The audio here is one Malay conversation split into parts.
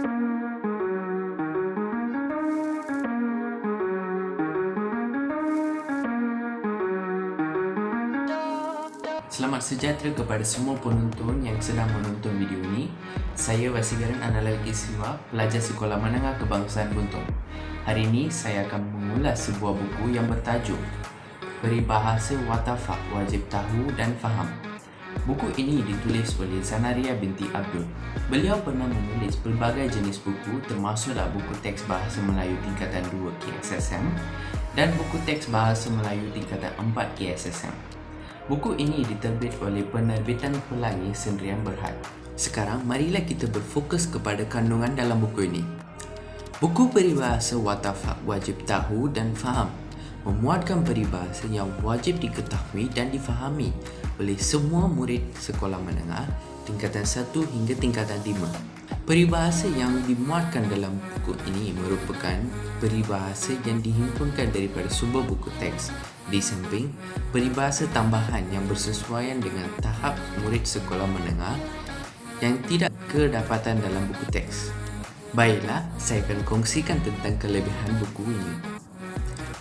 Selamat sejahtera kepada semua penonton yang sedang menonton video ini. Saya Wasigaran Analagi Siwa, pelajar Sekolah Menengah Kebangsaan Buntong. Hari ini saya akan mengulas sebuah buku yang bertajuk Peribahasa Watafak Wajib Tahu dan Faham. Buku ini ditulis oleh Zanaria binti Abdul. Beliau pernah menulis pelbagai jenis buku, termasuklah buku teks Bahasa Melayu tingkatan 2 KSSM dan buku teks Bahasa Melayu tingkatan 4 KSSM. Buku ini diterbit oleh penerbitan Pelangi Sendirian Berhad. Sekarang, marilah kita berfokus kepada kandungan dalam buku ini. Buku Peribahasa Watafak Wajib Tahu dan Faham memuatkan peribahasa yang wajib diketahui dan difahami oleh semua murid sekolah menengah tingkatan 1 hingga tingkatan 5. Peribahasa yang dimuatkan dalam buku ini merupakan peribahasa yang dihimpunkan daripada sumber buku teks. Di samping, peribahasa tambahan yang bersesuaian dengan tahap murid sekolah menengah yang tidak kedapatan dalam buku teks. Baiklah, saya akan kongsikan tentang kelebihan buku ini.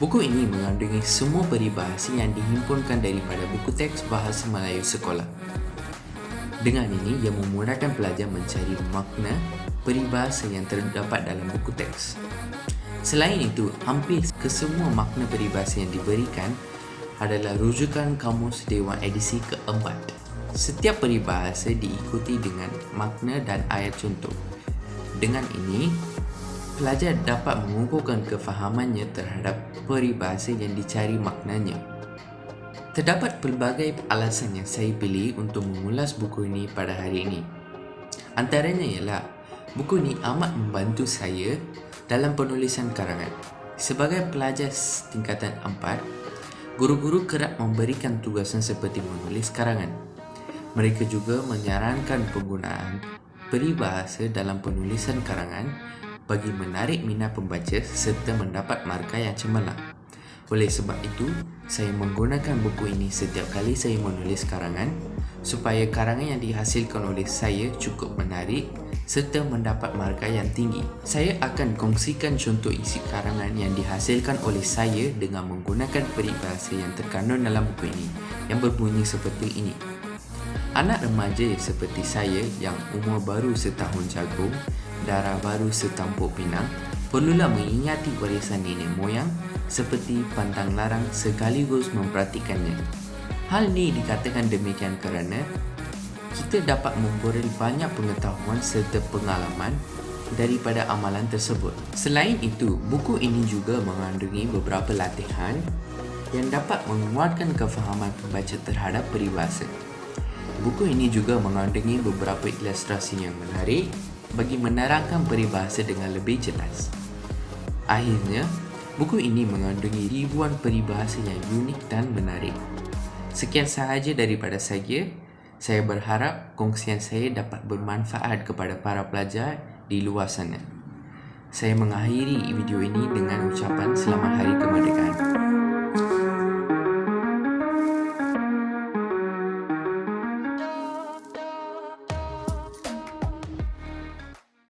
Buku ini mengandungi semua peribahasa yang dihimpunkan daripada buku teks Bahasa Melayu sekolah. Dengan ini, ia memudahkan pelajar mencari makna peribahasa yang terdapat dalam buku teks. Selain itu, hampir kesemua makna peribahasa yang diberikan adalah rujukan Kamus Dewan edisi keempat. Setiap peribahasa diikuti dengan makna dan ayat contoh. Dengan ini, pelajar dapat mengukuhkan kefahamannya terhadap peribahasa yang dicari maknanya. Terdapat pelbagai alasan yang saya pilih untuk mengulas buku ini pada hari ini. Antaranya ialah, buku ini amat membantu saya dalam penulisan karangan. Sebagai pelajar tingkatan 4, guru-guru kerap memberikan tugasan seperti menulis karangan. Mereka juga menyarankan penggunaan peribahasa dalam penulisan karangan bagi menarik minat pembaca serta mendapat markah yang cemerlang. Oleh sebab itu, saya menggunakan buku ini setiap kali saya menulis karangan supaya karangan yang dihasilkan oleh saya cukup menarik serta mendapat markah yang tinggi. Saya akan kongsikan contoh isi karangan yang dihasilkan oleh saya dengan menggunakan peribahasa yang terkandung dalam buku ini, yang berbunyi seperti ini. Anak remaja seperti saya yang umur baru setahun jagung, darah baru setampuk pinang, perlulah mengingati warisan nenek moyang seperti pantang larang sekaligus memperhatikannya. Hal ini dikatakan demikian kerana kita dapat memperoleh banyak pengetahuan serta pengalaman daripada amalan tersebut. Selain itu, buku ini juga mengandungi beberapa latihan yang dapat menguatkan kefahaman pembaca terhadap peribahasa. Buku ini juga mengandungi beberapa ilustrasi yang menarik bagi menerangkan peribahasa dengan lebih jelas. Akhirnya, buku ini mengandungi ribuan peribahasa yang unik dan menarik. Sekian sahaja daripada saya. Saya berharap kongsian saya dapat bermanfaat kepada para pelajar di luar sana. Saya mengakhiri video ini dengan ucapan Selamat Hari Kemerdekaan.